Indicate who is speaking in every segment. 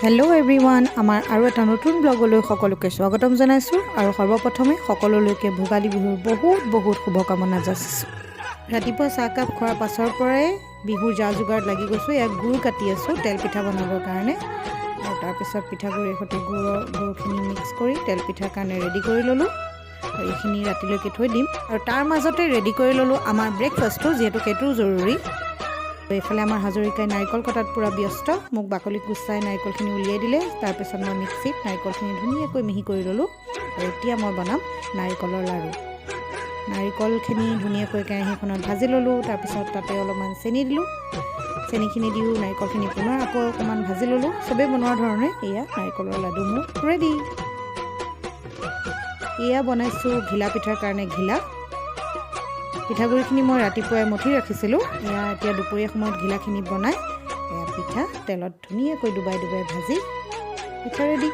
Speaker 1: Hello' everyone, আমাৰ আৰু এটা নতুন ব্লগলৈ সকলোকে স্বাগতম জনাইছোঁ আৰু সৰ্বপ্ৰথমে সকলোলৈকে ভোগালী বিহুৰ বহুত শুভকামনা যাচিছোঁ। ৰাতিপুৱা চাহকাপ খোৱাৰ পাছৰ পৰাই বিহুৰ যা যোগাৰত লাগি গৈছোঁ। ইয়াক গুড় কাটি আছোঁ তেল পিঠা বনাবৰ কাৰণে, আৰু তাৰপিছত পিঠাগুড়িৰ সৈতে গুড়খিনি মিক্স কৰি তেল পিঠাৰ কাৰণে ৰেডি কৰি ল'লোঁ। আৰু এইখিনি ৰাতিলৈকে থৈ দিম, আৰু তাৰ মাজতে ৰেডি কৰি ল'লোঁ আমাৰ ব্ৰেকফাষ্টটো, যিহেতু সেইটোও জৰুৰী। এইফালে আমাৰ হাজৰিকাই নাৰিকল কটাত পূৰা ব্যস্ত। মোক বাকলি গুচাই নাৰিকলখিনি উলিয়াই দিলে। তাৰপিছত মই মিক্সিত নাৰিকলখিনি ধুনীয়াকৈ মিহি কৰি ল'লোঁ। আৰু এতিয়া মই বনাম নাৰিকলৰ লাড়ু। নাৰিকলখিনি ধুনীয়াকৈ কেৰাহীখনত ভাজি ল'লোঁ। তাৰপিছত তাতে অলপমান চেনি দিলোঁ। চেনিখিনি দিও নাৰিকলখিনি পুনৰ আকৌ অকণমান ভাজি ল'লোঁ। চবেই বনোৱা ধৰণে এয়া নাৰিকলৰ লাডু মোৰ ৰেডি। এয়া বনাইছোঁ ঘিলা পিঠাৰ কাৰণে ঘিলা। পিঠাগুড়িখিনি মই ৰাতিপুৱাই মঠি ৰাখিছিলোঁ। এয়া এতিয়া দুপৰীয়া সময়ত ঘিলাখিনি বনাই এয়া পিঠা তেলত ধুনীয়াকৈ ডুবাই ভাজি পিঠা ৰেডি।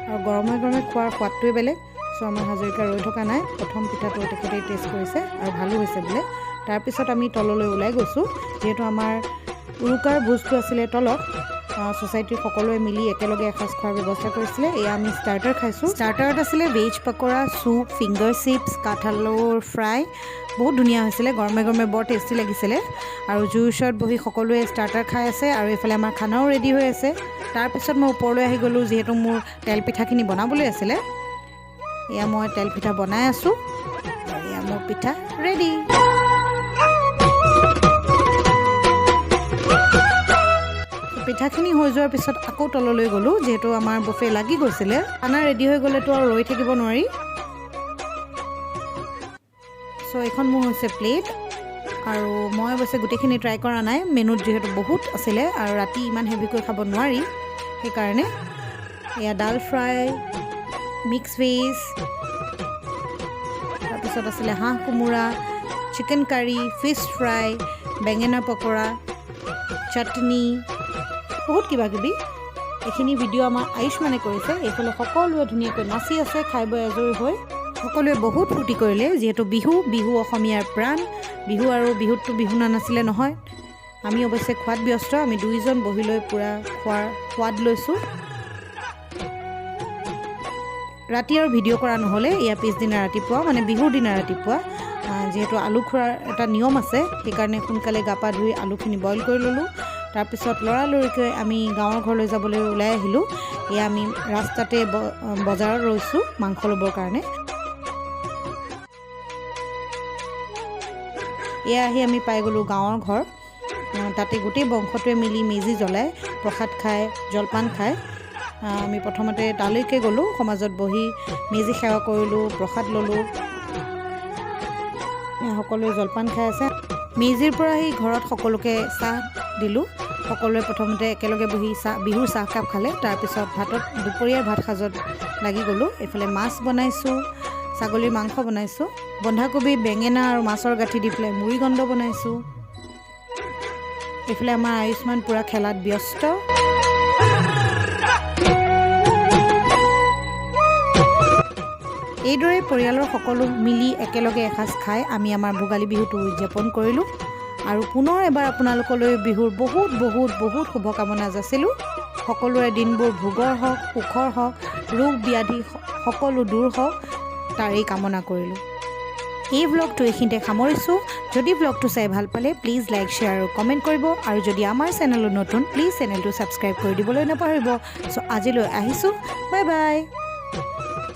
Speaker 1: আৰু গৰমে খোৱাৰ সোৱাদটোৱে বেলেগ। চ' আমাৰ হাজৰিকা ৰৈ থকা নাই, প্ৰথম পিঠাটো তেখেতেই টেষ্ট কৰিছে আৰু ভালো হৈছে বোলে। তাৰপিছত আমি তললৈ ওলাই গৈছোঁ, যিহেতু আমাৰ উৰুকাৰ ভোজটো আছিলে তলত। ছ'চাইটিৰ সকলোৱে মিলি একেলগে এসাঁজ খোৱাৰ ব্যৱস্থা কৰিছিলে। এয়া আমি ষ্টাৰ্টাৰ খাইছোঁ। ষ্টাৰ্টাৰত আছিলে ভেজ পকৰা, চুপ, ফিংগাৰ চিপছ, কাঠআলুৰ ফ্ৰাই। বহুত ধুনীয়া হৈছিলে, গৰমে বৰ টেষ্টি লাগিছিলে। আৰু জুইৰ ওচৰত বহি সকলোৱে ষ্টাৰ্টাৰ খাই আছে, আৰু এইফালে আমাৰ খানাও ৰেডি হৈ আছে। তাৰপিছত মই ওপৰলৈ আহি গ'লোঁ, যিহেতু মোৰ তেল পিঠাখিনি বনাবলৈ আছিলে। এয়া মই তেল পিঠা বনাই আছোঁ, আৰু এয়া মোৰ পিঠা ৰেডি। পিঠাখিনি হৈ যোৱাৰ পিছত আকৌ তললৈ গ'লোঁ, যিহেতু আমাৰ বুফে লাগি গৈছিলে। খানা ৰেডি হৈ গ'লেতো আৰু ৰৈ থাকিব নোৱাৰি। চ' এইখন মোৰ হৈছে প্লেট, আৰু মই অৱশ্যে গোটেইখিনি ট্ৰাই কৰা নাই, মেনুত যিহেতু বহুত আছিলে আৰু ৰাতি ইমান হেভিকৈ খাব নোৱাৰি। সেইকাৰণে এয়া ডাল ফ্ৰাই, মিক্স ভেজ, তাৰপিছত আছিলে হাঁহ কোমোৰা, চিকেন কাৰী, ফিছ ফ্ৰাই, বেঙেনা পকৰা, চাটনি, বহুত কিবাকিবি। এইখিনি ভিডিঅ' আমাৰ আয়ুষ্মানে কৰিছে। এইফালে সকলোৱে ধুনীয়াকৈ নাচি আছে, খাই বৈ আজৰি হৈ। সকলোৱে বহুত ফূৰ্তি কৰিলে, যিহেতু বিহু অসমীয়াৰ প্ৰাণ। বিহু আৰু বিহুততো বিহু নানাচিলে নহয়। আমি অৱশ্যে খোৱাত ব্যস্ত। আমি দুইজন বহি লৈ পূৰা খোৱাৰ সোৱাদ লৈছোঁ। ৰাতি আৰু ভিডিঅ' কৰা নহ'লে, এয়া পিছদিনা ৰাতিপুৱা, মানে বিহুৰ দিনা ৰাতিপুৱা, যিহেতু আলু খোৱাৰ এটা নিয়ম আছে, সেইকাৰণে সোনকালে গা পা ধুই আলুখিনি বইল কৰি ল'লোঁ। তাৰপিছত লৰালৰিকৈ আমি গাঁৱৰ ঘৰলৈ যাবলৈ ওলাই আহিলোঁ। এয়া আমি ৰাস্তাতে বজাৰত ৰৈছোঁ মাংস ল'বৰ কাৰণে। এয়া আহি আমি পাই গ'লোঁ গাঁৱৰ ঘৰ। তাতে গোটেই বংশটোৱে মিলি মেজি জ্বলাই প্ৰসাদ খাই, জলপান খাই। আমি প্ৰথমতে তালৈকে গ'লোঁ, সমাজত বহি মেজি সেৱা কৰিলোঁ, প্ৰসাদ ল'লোঁ। সকলোৱে জলপান খাই আছে। মেজিৰ পৰা আহি ঘৰত সকলোকে চাহ দিলোঁ। সকলোৱে প্ৰথমতে একেলগে বহি বিহুৰ চাহকাপ খালে। তাৰপিছত দুপৰীয়াৰ ভাত সাজত লাগি গ'লোঁ। এইফালে মাছ বনাইছোঁ, ছাগলীৰ মাংস বনাইছোঁ, বন্ধাকবি, বেঙেনা আৰু মাছৰ গাঁঠি দি পেলাই মুড়িগণ্ড বনাইছোঁ। এইফালে আমাৰ আয়ুষ্মান পূৰা খেলাত ব্যস্ত। এইদৰে পৰিয়ালৰ সকলো মিলি একেলগে এসাঁজ খাই আমি আমাৰ ভোগালী বিহুটো উদযাপন কৰিলোঁ। আৰু পুনৰ এবাৰ আপোনালোকলৈ বিহুৰ বহুত শুভকামনা যাচিলোঁ। সকলোৰে দিনবোৰ ভোগৰ হওক, সুখৰ হওক, ৰোগ ব্যাধি সকলো দূৰ হওক, তাৰেই কামনা কৰিলোঁ। এই ব্লগটো এইখিনিতে সামৰিছোঁ। যদি ব্লগটো চাই ভাল পালে প্লিজ লাইক, শ্বেয়াৰ আৰু কমেণ্ট কৰিব। আৰু যদি আমাৰ চেনেলত নতুন, প্লিজ চেনেলটো ছাবস্ক্ৰাইব কৰি দিবলৈ নাপাহৰিব। চ' আজিলৈ আহিছোঁ, বাই বাই।